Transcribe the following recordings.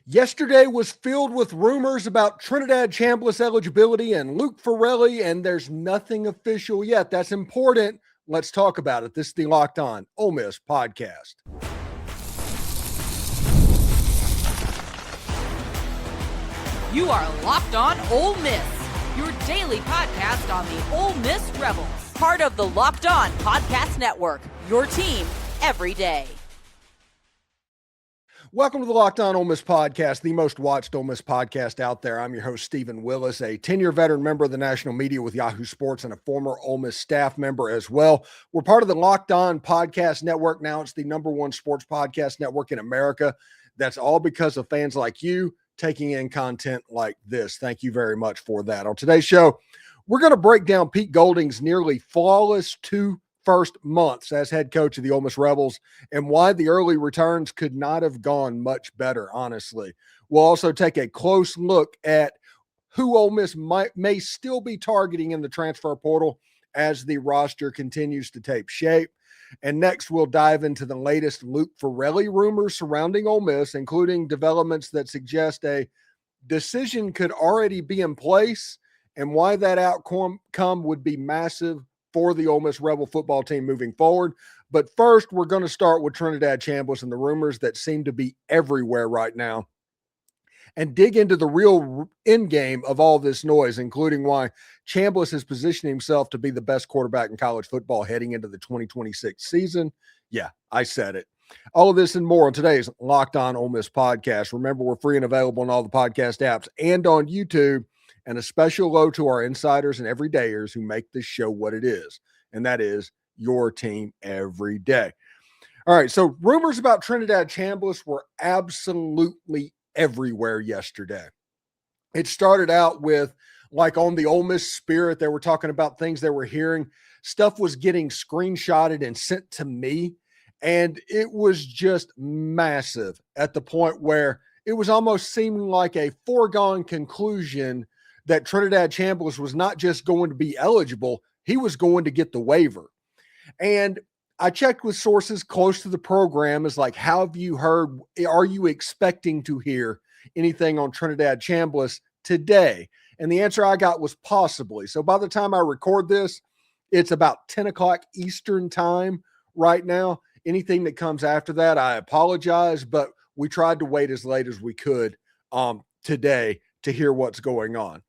Yesterday was filled with rumors about Trinidad Chambliss eligibility and Luke Ferrelli, and there's nothing official yet. That's important. Let's talk about it. This is the Locked On Ole Miss podcast. You are Locked On Ole Miss, your daily podcast on the Ole Miss Rebels. Part of the Locked On Podcast Network, your team every day. Welcome to the Locked On Ole Miss podcast, the most watched Ole Miss podcast out there. I'm your host, Stephen Willis, a 10-year veteran member of the national media with Yahoo Sports and a former Ole Miss staff member as well. We're part of the Locked On Podcast Network. Now it's the number one sports podcast network in America. That's all because of fans like you taking in content like this. Thank you very much for that. On today's show, we're going to break down Pete Golding's nearly flawless two first months as head coach of the Ole Miss Rebels and why the early returns could not have gone much better, honestly. We'll also take a close look at who Ole Miss may still be targeting in the transfer portal as the roster continues to take shape. And next, we'll dive into the latest Luke Ferrelli rumors surrounding Ole Miss, including developments that suggest a decision could already be in place and why that outcome would be massive for the Ole Miss Rebel football team moving forward. But first, we're going to start with Trinidad Chambliss and the rumors that seem to be everywhere right now and dig into the real end game of all this noise, including why Chambliss is positioning himself to be the best quarterback in college football heading into the 2026 season. Yeah, I said it. All of this and more on today's Locked On Ole Miss podcast. Remember, we're free and available on all the podcast apps and on YouTube. And a special hello to our insiders and everydayers who make this show what it is, and that is your team every day. All right, so rumors about Trinidad Chambliss were absolutely everywhere yesterday. It started out with, like, on the Ole Miss Spirit, they were talking about things they were hearing. Stuff was getting screenshotted and sent to me, and it was just massive at the point where it was almost seeming like a foregone conclusion that Trinidad Chambliss was not just going to be eligible, he was going to get the waiver. And I checked with sources close to the program as like, how have you heard, are you expecting to hear anything on Trinidad Chambliss today? And the answer I got was possibly. So by the time I record this, it's about 10 o'clock Eastern time right now. Anything that comes after that, I apologize, but we tried to wait as late as we could today to hear what's going on.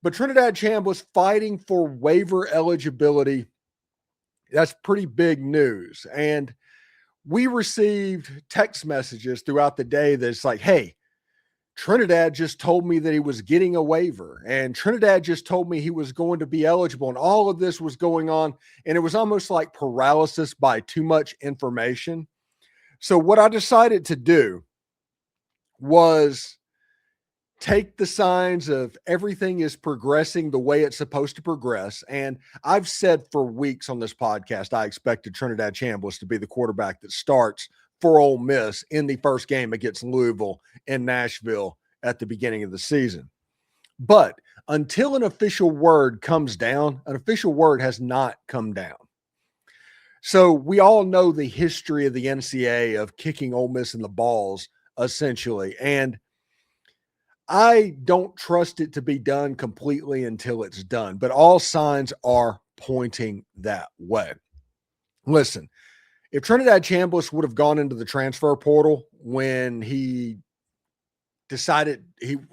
But Trinidad Chambliss fighting for waiver eligibility, that's pretty big news. And we received text messages throughout the day that's like, hey, Trinidad just told me that he was getting a waiver, and Trinidad just told me he was going to be eligible, and all of this was going on, and it was almost like paralysis by too much information. So what I decided to do was take the signs of everything is progressing the way it's supposed to progress. And I've said for weeks on this podcast, I expected Trinidad Chambliss to be the quarterback that starts for Ole Miss in the first game against Louisville in Nashville at the beginning of the season. But until an official word comes down, an official word has not come down. So we all know the history of the NCAA of kicking Ole Miss in the balls, essentially. And I don't trust it to be done completely until it's done, but all signs are pointing that way. Listen, if Trinidad Chambliss would have gone into the transfer portal when he decided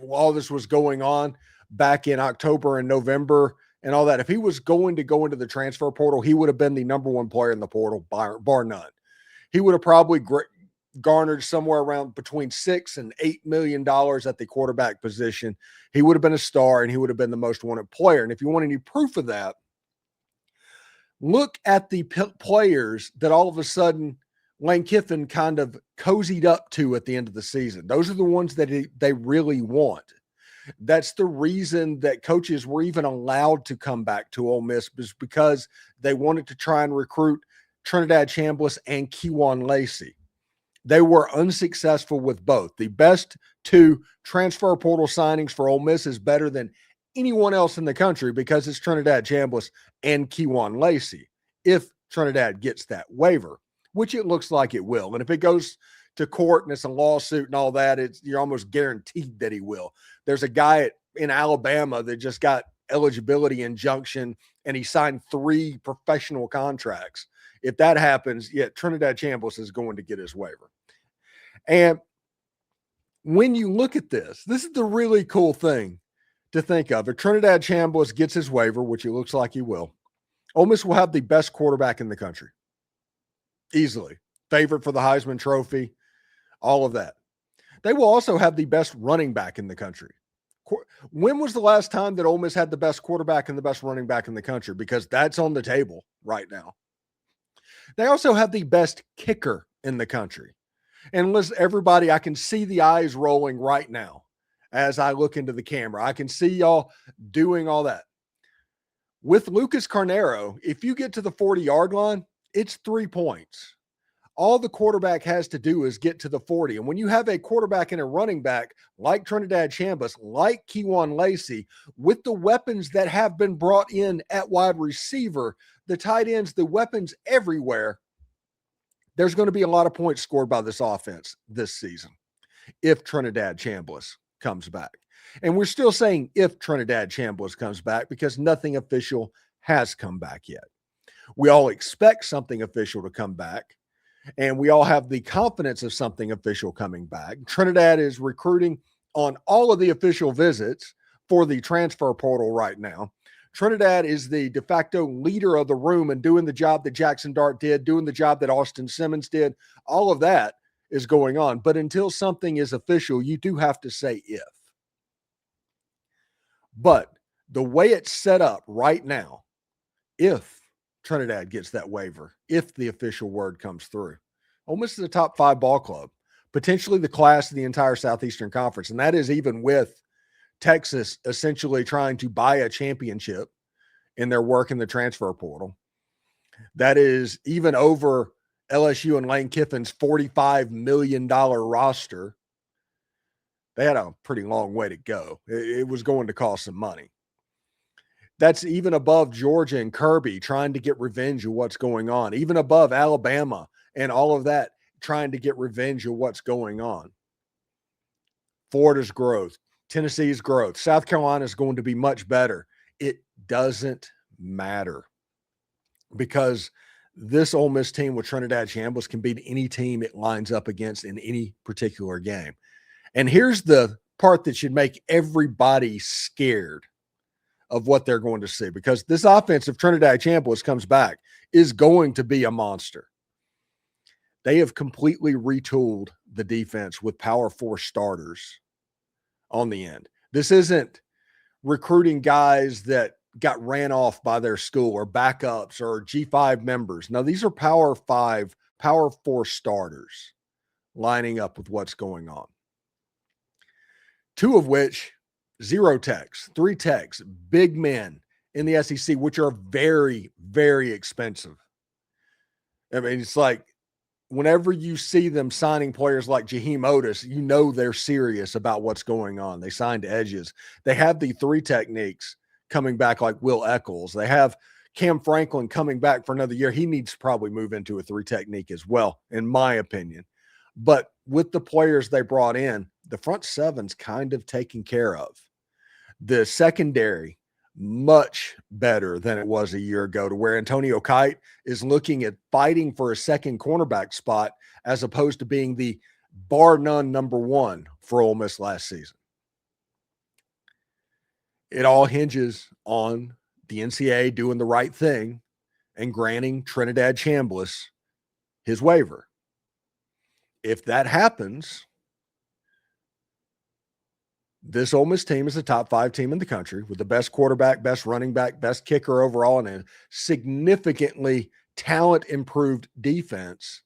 all this was going on back in October and November and all that, if he was going to go into the transfer portal, he would have been the number one player in the portal, bar none. He would have probably garnered somewhere around between $6 and $8 million at the quarterback position. He would have been a star and he would have been the most wanted player. And if you want any proof of that, look at the players that all of a sudden Lane Kiffin kind of cozied up to at the end of the season. Those are the ones that they really want. That's the reason that coaches were even allowed to come back to Ole Miss, was because they wanted to try and recruit Trinidad Chambliss and Kewan Lacy. They were unsuccessful with both. The best two transfer portal signings for Ole Miss is better than anyone else in the country because it's Trinidad Chambliss and Kewan Lacy, if Trinidad gets that waiver, which it looks like it will. And if it goes to court and it's a lawsuit and all that, you're almost guaranteed that he will. There's a guy in Alabama that just got eligibility injunction and he signed 3 professional contracts. If that happens, Trinidad Chambliss is going to get his waiver. And when you look at this is the really cool thing to think of. If Trinidad Chambliss gets his waiver, which it looks like he will, Ole Miss will have the best quarterback in the country. Easily. Favorite for the Heisman Trophy, all of that. They will also have the best running back in the country. When was the last time that Ole Miss had the best quarterback and the best running back in the country? Because that's on the table right now. They also have the best kicker in the country. And listen, everybody, I can see the eyes rolling right now as I look into the camera. I can see y'all doing all that. With Lucas Carnero, if you get to the 40-yard line, it's 3 points. All the quarterback has to do is get to the 40. And when you have a quarterback and a running back like Trinidad Chambliss, like Kewan Lacy, with the weapons that have been brought in at wide receiver, the tight ends, the weapons everywhere, there's going to be a lot of points scored by this offense this season if Trinidad Chambliss comes back. And we're still saying if Trinidad Chambliss comes back because nothing official has come back yet. We all expect something official to come back, and we all have the confidence of something official coming back. Trinidad is recruiting on all of the official visits for the transfer portal right now. Trinidad is the de facto leader of the room and doing the job that Jackson Dart did, doing the job that Austin Simmons did. All of that is going on. But until something is official, you do have to say if. But the way it's set up right now, if Trinidad gets that waiver, if the official word comes through, Ole Miss is a top 5 ball club, potentially the class of the entire Southeastern Conference. And that is even with Texas essentially trying to buy a championship in their work in the transfer portal. That is even over LSU and Lane Kiffin's $45 million roster. They had a pretty long way to go. It was going to cost some money. That's even above Georgia and Kirby trying to get revenge of what's going on, even above Alabama and all of that trying to get revenge of what's going on. Florida's growth, Tennessee's growth, South Carolina is going to be much better. It doesn't matter because this Ole Miss team with Trinidad Chambliss can beat any team it lines up against in any particular game. And here's the part that should make everybody scared of what they're going to see, because this offense, if Trinidad Chambliss comes back, is going to be a monster. They have completely retooled the defense with Power 4 starters on the end. This isn't recruiting guys that got ran off by their school or backups or G5 members. No, these are Power 5, Power 4 starters lining up with what's going on. 2 of which, 0 techs, 3 techs, big men in the SEC, which are very, very expensive. I mean, it's like whenever you see them signing players like Jaheim Otis, you know they're serious about what's going on. They signed edges. They have the 3 techniques coming back like Will Eccles. They have Cam Franklin coming back for another year. He needs to probably move into a 3 technique as well, in my opinion. But with the players they brought in, the front 7's kind of taken care of. The secondary, much better than it was a year ago, to where Antonio Kite is looking at fighting for a second cornerback spot as opposed to being the bar none number 1 for Ole Miss last season. It all hinges on the NCAA doing the right thing and granting Trinidad Chambliss his waiver. If that happens, this Ole Miss team is a top 5 team in the country with the best quarterback, best running back, best kicker overall, and a significantly talent-improved defense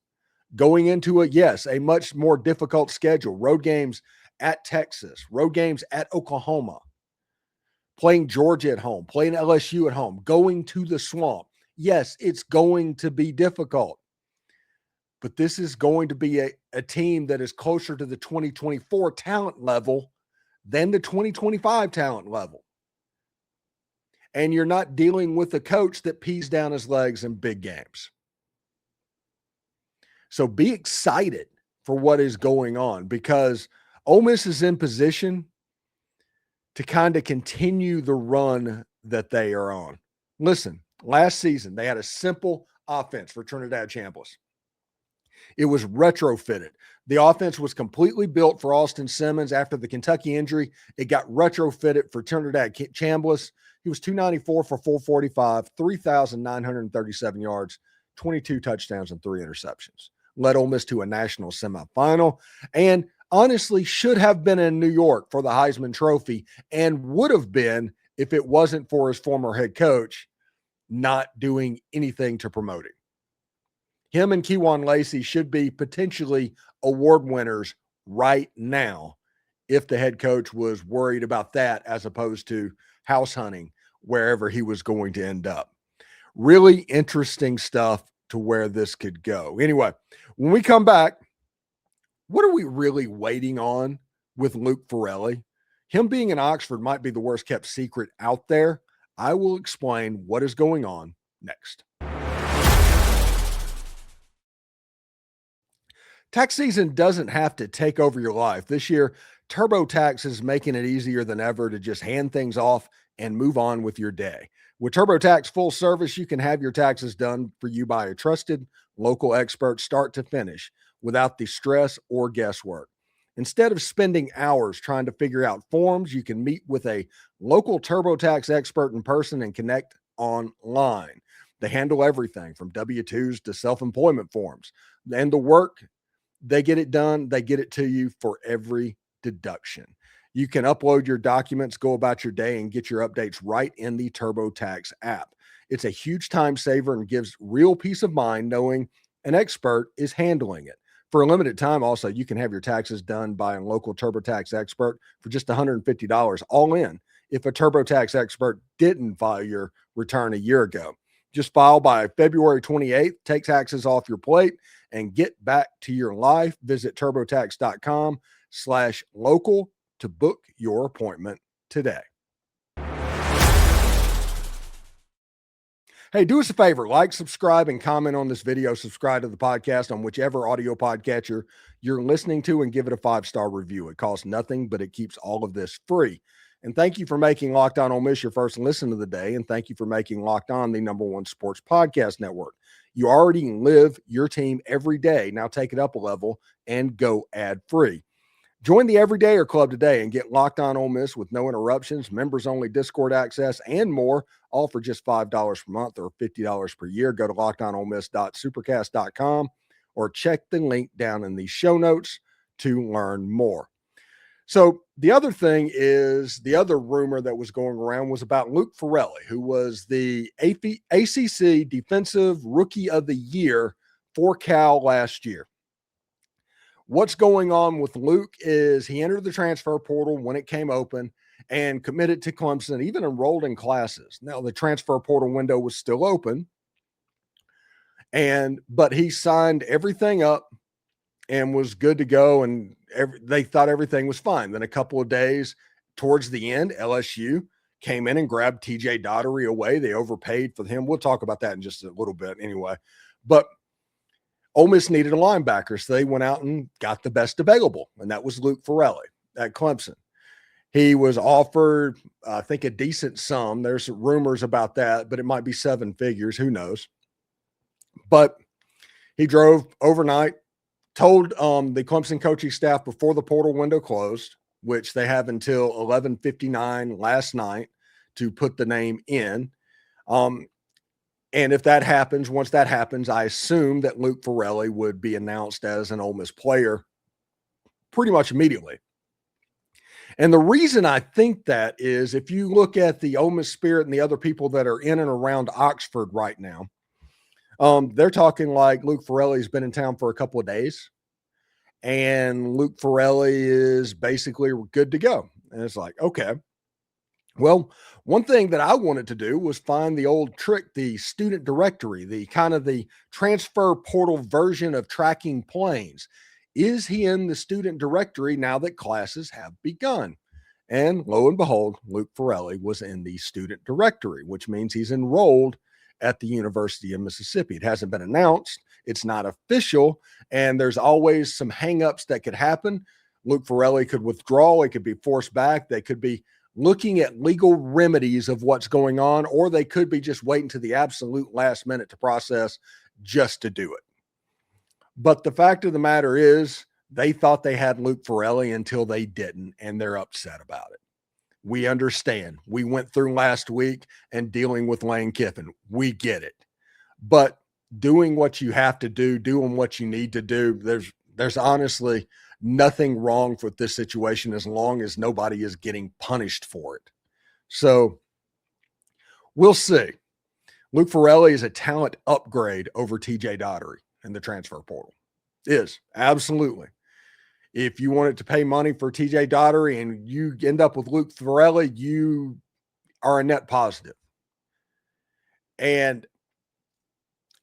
going into a much more difficult schedule. Road games at Texas, road games at Oklahoma, playing Georgia at home, playing LSU at home, going to the Swamp. Yes, it's going to be difficult, but this is going to be a team that is closer to the 2024 talent level than the 2025 talent level. And you're not dealing with a coach that pees down his legs in big games. So be excited for what is going on, because Ole Miss is in position to kind of continue the run that they are on. Listen, last season, they had a simple offense for Trinidad Chambliss. It was retrofitted. The offense was completely built for Austin Simmons. After the Kentucky injury, it got retrofitted for Trinidad Chambliss. He was 294 for 445, 3,937 yards, 22 touchdowns, and 3 interceptions. Led Ole Miss to a national semifinal, and honestly should have been in New York for the Heisman Trophy, and would have been if it wasn't for his former head coach not doing anything to promote him. Him and Kewan Lacy should be potentially award winners right now if the head coach was worried about that, as opposed to house hunting wherever he was going to end up. Really interesting stuff to where this could go. Anyway, when we come back, what are we really waiting on with Luke Ferrelli? Him being in Oxford might be the worst kept secret out there. I will explain what is going on next. Tax season doesn't have to take over your life. This year, TurboTax is making it easier than ever to just hand things off and move on with your day. With TurboTax Full Service, you can have your taxes done for you by a trusted local expert start to finish without the stress or guesswork. Instead of spending hours trying to figure out forms, you can meet with a local TurboTax expert in person and connect online. They handle everything from W-2s to self-employment forms. And the work, they get it done. They get it to you for every deduction. You can upload your documents, go about your day, and get your updates right in the TurboTax app. It's a huge time saver and gives real peace of mind knowing an expert is handling it. For a limited time, also, you can have your taxes done by a local TurboTax expert for just $150 all in if a TurboTax expert didn't file your return a year ago. Just file by February 28th, take taxes off your plate, and get back to your life. Visit turbotax.com/local to book your appointment today. Hey, do us a favor, like, subscribe, and comment on this video. Subscribe to the podcast on whichever audio podcatcher you're listening to, and give it a 5-star review. It costs nothing, but it keeps all of this free. And thank you for making Locked On Ole Miss your first listen of the day, and thank you for making Locked On the #1 sports podcast network. You already live your team every day. Now take it up a level and go ad-free. Join the Everydayer Club today and get Locked On Ole Miss with no interruptions, members-only Discord access, and more, all for just $5 per month or $50 per year. Go to lockedonolemisssupercast.com or check the link down in the show notes to learn more. So the other thing is, the other rumor that was going around was about Luke Ferrelli, who was the ACC Defensive Rookie of the Year for Cal last year. What's going on with Luke is he entered the transfer portal when it came open and committed to Clemson, even enrolled in classes. Now, the transfer portal window was still open, but he signed everything up and was good to go, and they thought everything was fine. Then a couple of days towards the end, LSU came in and grabbed TJ Daugherty away. They overpaid for him. We'll talk about that in just a little bit anyway. But Ole Miss needed a linebacker, so they went out and got the best available, and that was Luke Ferrelli at Clemson. He was offered, I think, a decent sum. There's rumors about that, but it might be 7 figures. Who knows? But he drove overnight, told the Clemson coaching staff before the portal window closed, which they have until 11:59 last night to put the name in. And if that happens, once that happens, I assume that Luke Ferrelli would be announced as an Ole Miss player pretty much immediately. And the reason I think that is, if you look at the Ole Miss Spirit and the other people that are in and around Oxford right now, they're talking like Luke Ferrelli's been in town for a couple of days, and Luke Ferrelli is basically good to go. And it's like, okay. Well, one thing that I wanted to do was find the old trick, the student directory, the kind of the transfer portal version of tracking planes. Is he in the student directory now that classes have begun? And lo and behold, Luke Ferrelli was in the student directory, which means he's enrolled at the University of Mississippi. It hasn't been announced. It's not official. And there's always some hangups that could happen. Luke Ferrelli could withdraw. It could be forced back. They could be looking at legal remedies of what's going on, or they could be just waiting to the absolute last minute to process just to do it. But the fact of the matter is, they thought they had Luke Ferrelli until they didn't, and they're upset about it. We understand. We went through last week and dealing with Lane Kiffin. We get it. But doing what you have to do, doing what you need to do, there's honestly nothing wrong with this situation as long as nobody is getting punished for it. So we'll see. Luke Ferrelli is a talent upgrade over TJ Daugherty in the transfer portal. Is absolutely. If you wanted to pay money for TJ Daugherty and you end up with Luke Ferrelli, you are a net positive. And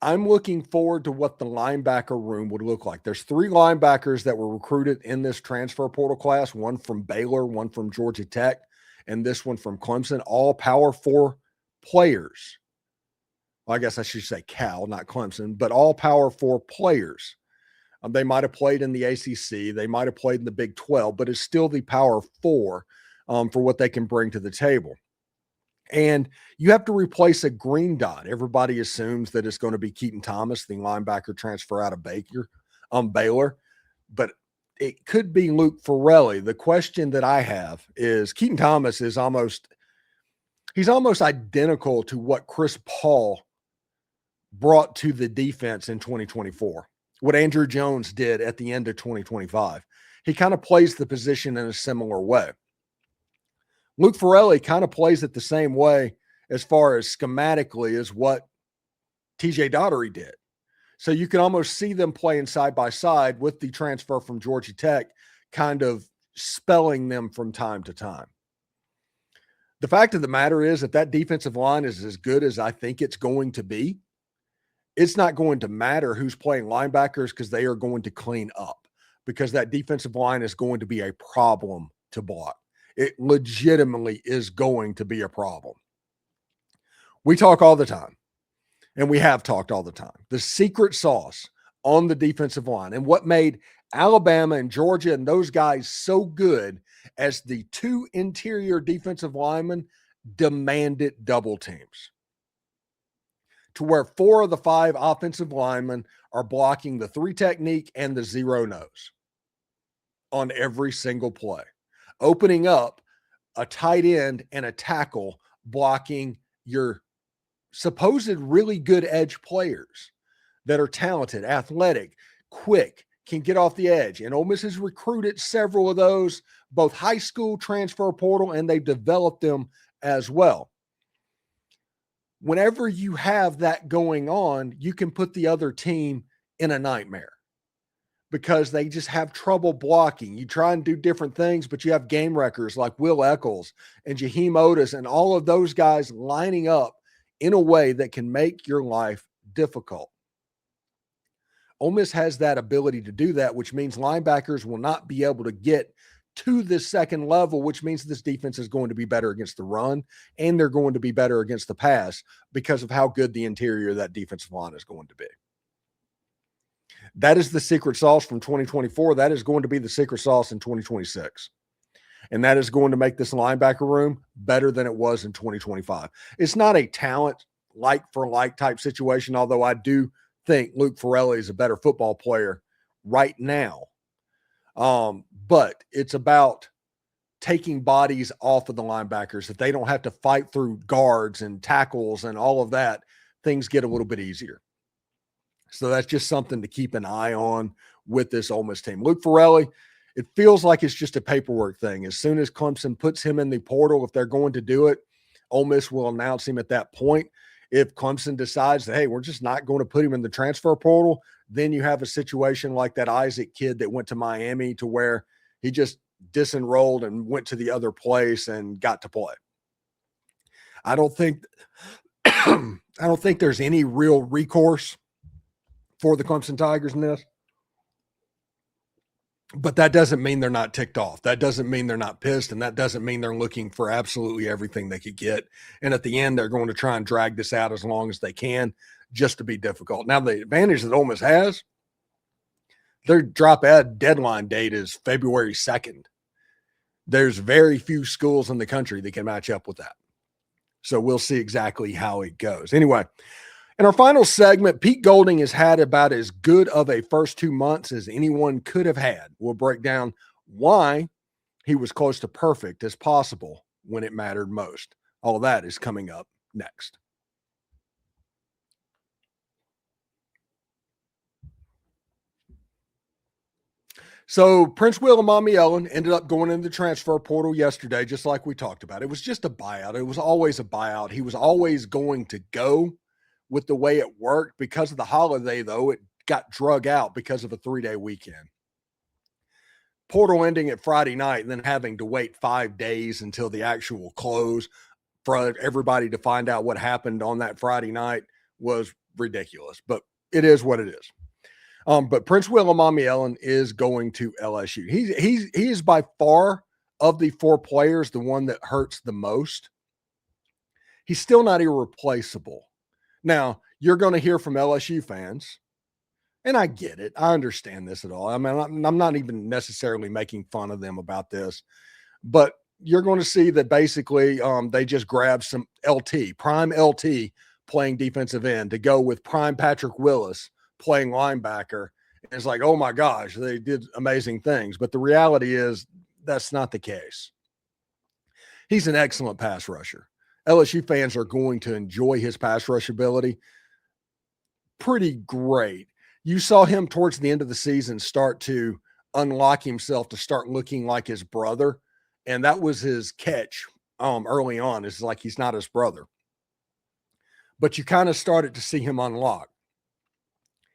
I'm looking forward to what the linebacker room would look like. There's 3 linebackers that were recruited in this transfer portal class, one from Baylor, one from Georgia Tech, and this one from Clemson, all Power 4 players. Well, I guess I should say Cal, not Clemson, but all Power 4 players. They might have played in the ACC. They might have played in the Big 12, but it's still the Power 4 for what they can bring to the table. And you have to replace a green dot. Everybody assumes that it's going to be Keaton Thomas, the linebacker transfer out of Baylor, but it could be Luke Ferrelli. The question that I have is Keaton Thomas is almost identical to what Chris Paul brought to the defense in 2024. What Andrew Jones did at the end of 2025. He kind of plays the position in a similar way. Luke Ferrelli kind of plays it the same way as far as schematically as what TJ Daugherty did. So you can almost see them playing side by side with the transfer from Georgia Tech kind of spelling them from time to time. The fact of the matter is that defensive line is as good as I think it's going to be. It's not going to matter who's playing linebackers because they are going to clean up, because that defensive line is going to be a problem to block. It legitimately is going to be a problem. We talk all the time, and we have talked all the time. The secret sauce on the defensive line and what made Alabama and Georgia and those guys so good as the 2 interior defensive linemen demanded double teams, to where 4 of the 5 offensive linemen are blocking the 3 technique and the 0 nose on every single play, opening up a tight end and a tackle blocking your supposed really good edge players that are talented, athletic, quick, can get off the edge. And Ole Miss has recruited several of those, both high school, transfer portal, and they've developed them as well. Whenever you have that going on, you can put the other team in a nightmare because they just have trouble blocking. You try and do different things, but you have game wreckers like Will Eccles and Jaheim Otis and all of those guys lining up in a way that can make your life difficult. Ole Miss has that ability to do that, which means linebackers will not be able to get to the second level, which means this defense is going to be better against the run and they're going to be better against the pass because of how good the interior of that defensive line is going to be. That is the secret sauce from 2024. That is going to be the secret sauce in 2026. And that is going to make this linebacker room better than it was in 2025. It's not a talent like for like type situation, although I do think Luke Ferrelli is a better football player right now. But it's about taking bodies off of the linebackers. If they don't have to fight through guards and tackles and all of that, things get a little bit easier. So that's just something to keep an eye on with this Ole Miss team. Luke Ferrelli, it feels like it's just a paperwork thing. As soon as Clemson puts him in the portal, if they're going to do it, Ole Miss will announce him at that point. If Clemson decides that, hey, we're just not going to put him in the transfer portal, then you have a situation like that Isaac kid that went to Miami to where he just disenrolled and went to the other place and got to play. I don't think there's any real recourse for the Clemson Tigers in this. But that doesn't mean they're not ticked off. That doesn't mean they're not pissed, and that doesn't mean they're looking for absolutely everything they could get. And at the end, they're going to try and drag this out as long as they can just to be difficult. Now, the advantage that Ole Miss has, their drop ad deadline date is February 2nd. There's very few schools in the country that can match up with that. So we'll see exactly how it goes. Anyway, in our final segment, Pete Golding has had about as good of a first 2 months as anyone could have had. We'll break down why he was close to perfect as possible when it mattered most. All of that is coming up next. So Princewill Umanmielen ended up going into the transfer portal yesterday, just like we talked about. It was just a buyout. It was always a buyout. He was always going to go with the way it worked. Because of the holiday, though, it got drug out because of a 3-day weekend. Portal ending at Friday night and then having to wait 5 days until the actual close for everybody to find out what happened on that Friday night was ridiculous. But it is what it is. But Princewill Umanmielen is going to LSU. He is by far of the 4 players the one that hurts the most. He's still not irreplaceable. Now, you're going to hear from LSU fans, and I get it. I understand this at all. I mean, I'm not even necessarily making fun of them about this, but you're going to see that basically they just grabbed some prime LT playing defensive end to go with prime Patrick Willis playing linebacker. And it's like, oh my gosh, they did amazing things. But the reality is that's not the case. He's an excellent pass rusher. LSU fans are going to enjoy his pass rush ability. Pretty great. You saw him towards the end of the season start to unlock himself to start looking like his brother. And that was his catch early on. It's like he's not his brother. But you kind of started to see him unlock.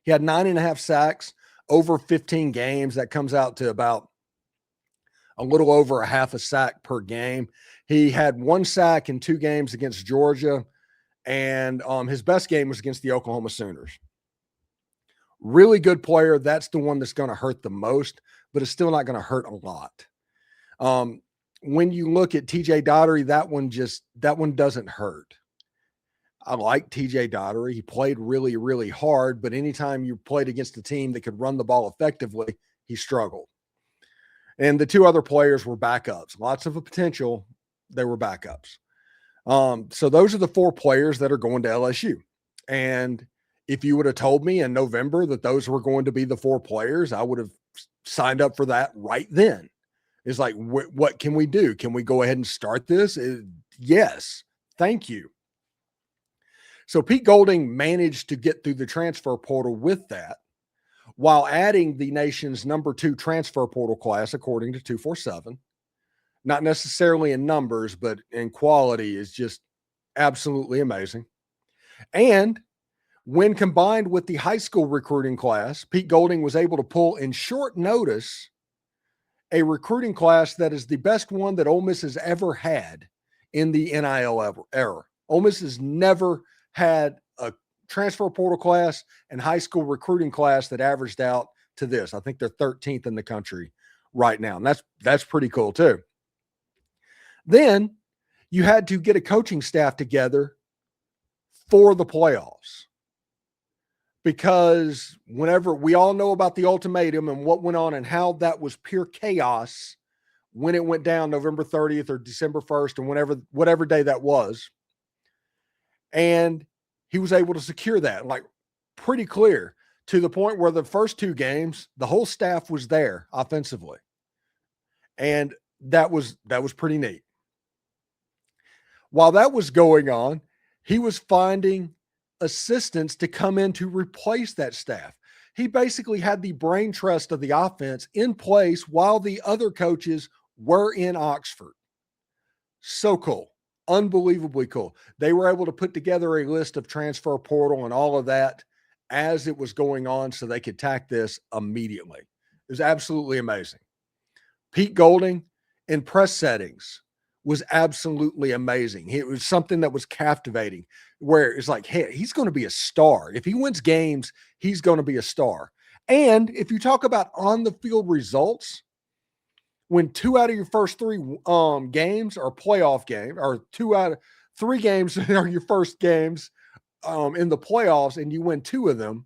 He had 9.5 sacks over 15 games. That comes out to about a little over a half a sack per game. He had 1 sack in 2 games against Georgia, and his best game was against the Oklahoma Sooners. Really good player. That's the one that's going to hurt the most, but it's still not going to hurt a lot. When you look at TJ Daugherty, that one doesn't hurt. I like TJ Daugherty. He played really, really hard, but anytime you played against a team that could run the ball effectively, he struggled. And the 2 other players were backups. Lots of potential. They were backups. So those are the 4 players that are going to LSU. And if you would have told me in November that those were going to be the 4 players, I would have signed up for that right then. It's like, what can we do? Can we go ahead and start this? Yes. Thank you. So Pete Golding managed to get through the transfer portal with that while adding the nation's number 2 transfer portal class, according to 247. Not necessarily in numbers, but in quality is just absolutely amazing. And when combined with the high school recruiting class, Pete Golding was able to pull in short notice a recruiting class that is the best one that Ole Miss has ever had in the NIL era. Ole Miss has never had a transfer portal class and high school recruiting class that averaged out to this. I think they're 13th in the country right now. And that's pretty cool too. Then you had to get a coaching staff together for the playoffs, because whenever we all know about the ultimatum and what went on and how that was pure chaos when it went down November 30th or December 1st or whatever day that was. And he was able to secure that, like, pretty clear, to the point where the first 2 games, the whole staff was there offensively. And that was pretty neat. While that was going on, he was finding assistants to come in to replace that staff. He basically had the brain trust of the offense in place while the other coaches were in Oxford. So cool. Unbelievably cool. They were able to put together a list of transfer portal and all of that as it was going on so they could tack this immediately. It was absolutely amazing. Pete Golding in press settings was absolutely amazing. It was something that was captivating, where it's like, hey, he's going to be a star. If he wins games, he's going to be a star. And if you talk about on the field results, when 2 out of your first 3 games are playoff games, or 2 out of 3 games are your first games in the playoffs, and you win 2 of them,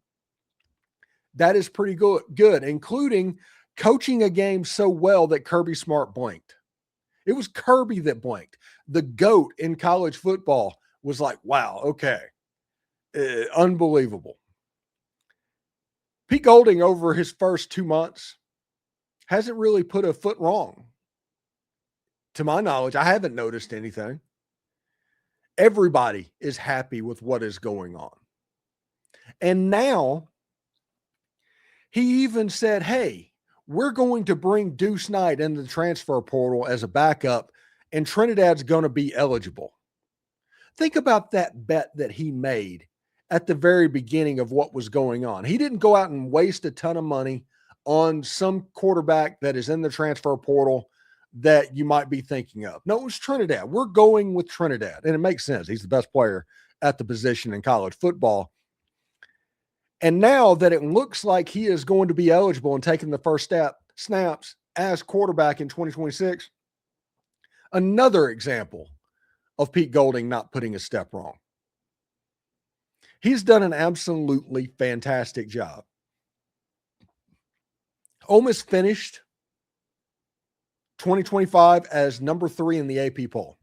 that is pretty good, including coaching a game so well that Kirby Smart blinked. It was Kirby that blinked. The GOAT in college football was like, wow, okay. Unbelievable. Pete Golding, over his first 2 months, hasn't really put a foot wrong. To my knowledge, I haven't noticed anything. Everybody is happy with what is going on. And now he even said, hey, we're going to bring Deuce Knight into the transfer portal as a backup, and Trinidad's going to be eligible. Think about that bet that he made at the very beginning of what was going on. He didn't go out and waste a ton of money on some quarterback that is in the transfer portal that you might be thinking of. No, it was Trinidad. We're going with Trinidad, and it makes sense. He's the best player at the position in college football. And now that it looks like he is going to be eligible and taking the first snaps as quarterback in 2026, another example of Pete Golding not putting a step wrong. He's done an absolutely fantastic job. Ole Miss finished 2025 as number 3 in the AP poll.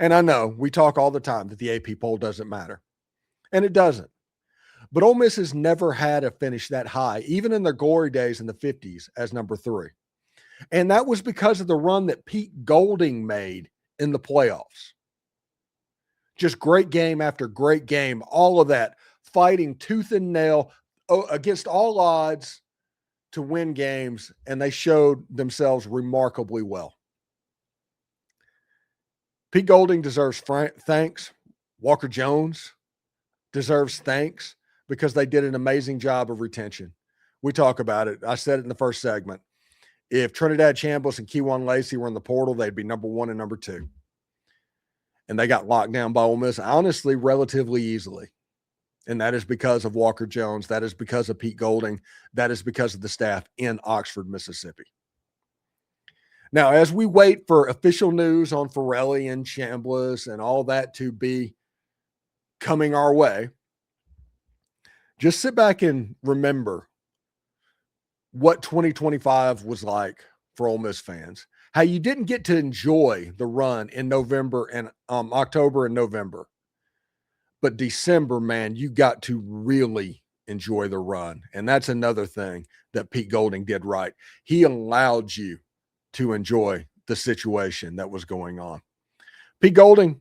And I know we talk all the time that the AP poll doesn't matter, and it doesn't. But Ole Miss has never had a finish that high, even in their glory days in the 50s, as number 3. And that was because of the run that Pete Golding made in the playoffs. Just great game after great game, all of that, fighting tooth and nail against all odds to win games, and they showed themselves remarkably well. Pete Golding deserves thanks. Walker Jones deserves thanks because they did an amazing job of retention. We talk about it. I said it in the first segment. If Trinidad Chambliss and Kewan Lacy were in the portal, they'd be number 1 and number 2. And they got locked down by Ole Miss, honestly, relatively easily. And that is because of Walker Jones. That is because of Pete Golding. That is because of the staff in Oxford, Mississippi. Now, as we wait for official news on Ferrelli and Chambliss and all that to be coming our way, just sit back and remember what 2025 was like for Ole Miss fans. How you didn't get to enjoy the run in November and October and November. But December, man, you got to really enjoy the run. And that's another thing that Pete Golding did right. He allowed you to enjoy the situation that was going on. Pete Golding,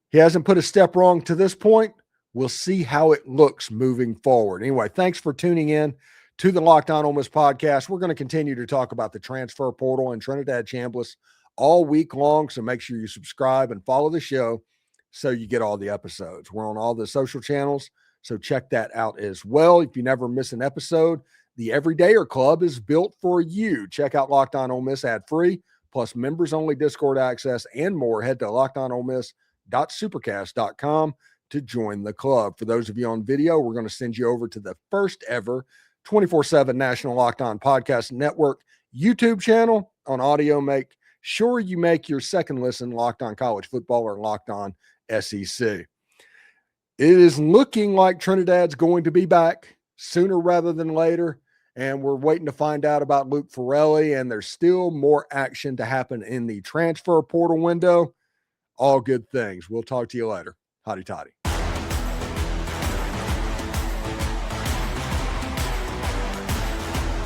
he hasn't put a step wrong to this point. We'll see how it looks moving forward. Anyway, thanks for tuning in to the Locked On Ole Miss podcast. We're going to continue to talk about the transfer portal and Trinidad Chambliss all week long. So make sure you subscribe and follow the show so you get all the episodes. We're on all the social channels, so check that out as well. If you never miss an episode, the Everydayer Club is built for you. Check out Locked On Ole Miss ad-free, plus members-only Discord access and more. Head to lockedonolemisssupercast.com to join the club. For those of you on video, we're going to send you over to the first ever 24/7 National Locked On Podcast Network YouTube channel. On audio, make sure you make your second listen Locked On College Football or Locked On SEC. It is looking like Trinidad's going to be back sooner rather than later, and we're waiting to find out about Luke Ferrelli, and there's still more action to happen in the transfer portal window. All good things. We'll talk to you later. Hotty toddy.